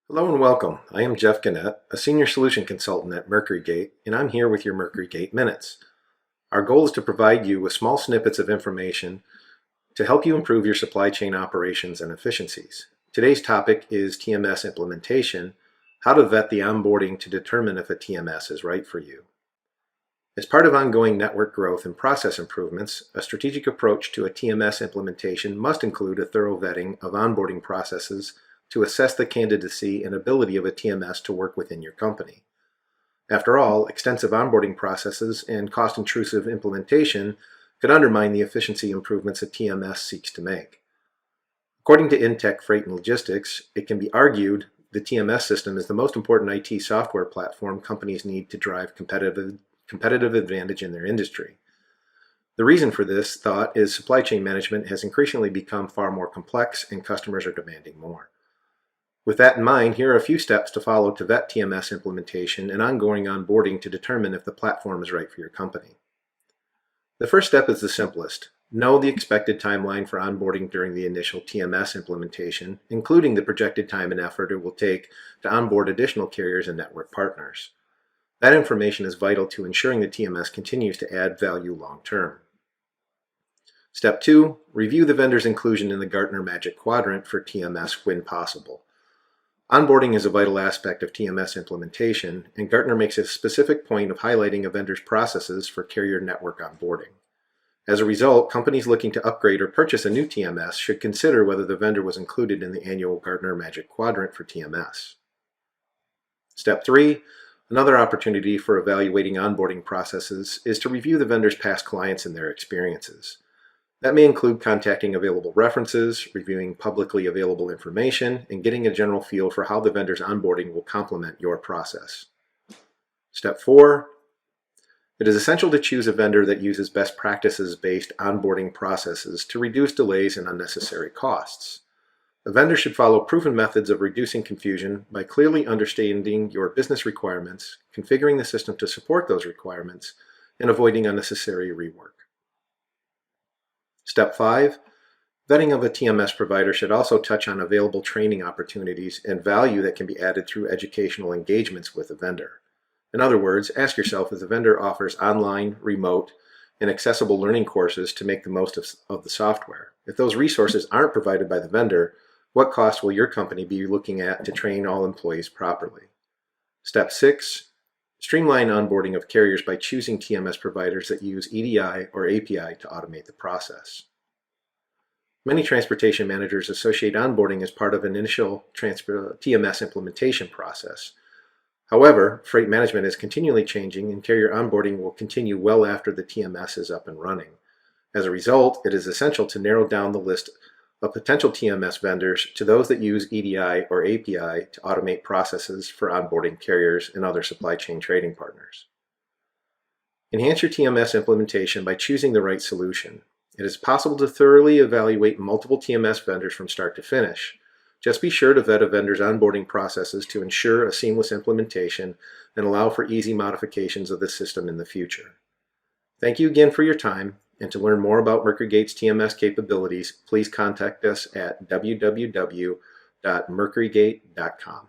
Hello and welcome. I am Jeff Gunnett, a Senior Solution Consultant at MercuryGate, and I'm here with your MercuryGate Minutes. Our goal is to provide you with small snippets of information to help you improve your supply chain operations and efficiencies. Today's topic is TMS implementation, how to vet the onboarding to determine if a TMS is right for you. As part of ongoing network growth and process improvements, a strategic approach to a TMS implementation must include a thorough vetting of onboarding processes to assess the candidacy and ability of a TMS to work within your company. After all, extensive onboarding processes and cost-intrusive implementation could undermine the efficiency improvements a TMS seeks to make. According to Intech Freight and Logistics, it can be argued the TMS system is the most important IT software platform companies need to drive competitive advantage in their industry. The reason for this thought is supply chain management has increasingly become far more complex and customers are demanding more. With that in mind, here are a few steps to follow to vet TMS implementation and ongoing onboarding to determine if the platform is right for your company. The first step is the simplest. Know the expected timeline for onboarding during the initial TMS implementation, including the projected time and effort it will take to onboard additional carriers and network partners. That information is vital to ensuring the TMS continues to add value long term. Step 2. Review the vendor's inclusion in the Gartner Magic Quadrant for TMS when possible. Onboarding is a vital aspect of TMS implementation, and Gartner makes a specific point of highlighting a vendor's processes for carrier network onboarding. As a result, companies looking to upgrade or purchase a new TMS should consider whether the vendor was included in the annual Gartner Magic Quadrant for TMS. Step 3. Another opportunity for evaluating onboarding processes is to review the vendor's past clients and their experiences. That may include contacting available references, reviewing publicly available information, and getting a general feel for how the vendor's onboarding will complement your process. Step 4. It is essential to choose a vendor that uses best practices-based onboarding processes to reduce delays and unnecessary costs. A vendor should follow proven methods of reducing confusion by clearly understanding your business requirements, configuring the system to support those requirements, and avoiding unnecessary rework. Step 5. Vetting of a TMS provider should also touch on available training opportunities and value that can be added through educational engagements with a vendor. In other words, ask yourself if the vendor offers online, remote, and accessible learning courses to make the most of the software. If those resources aren't provided by the vendor, what cost will your company be looking at to train all employees properly? Step 6. Streamline onboarding of carriers by choosing TMS providers that use EDI or API to automate the process. Many transportation managers associate onboarding as part of an initial TMS implementation process. However, freight management is continually changing and carrier onboarding will continue well after the TMS is up and running. As a result, it is essential to narrow down the list of potential TMS vendors to those that use EDI or API to automate processes for onboarding carriers and other supply chain trading partners. Enhance your TMS implementation by choosing the right solution. It is possible to thoroughly evaluate multiple TMS vendors from start to finish. Just be sure to vet a vendor's onboarding processes to ensure a seamless implementation and allow for easy modifications of the system in the future. Thank you again for your time. And to learn more about MercuryGate's TMS capabilities, please contact us at www.mercurygate.com.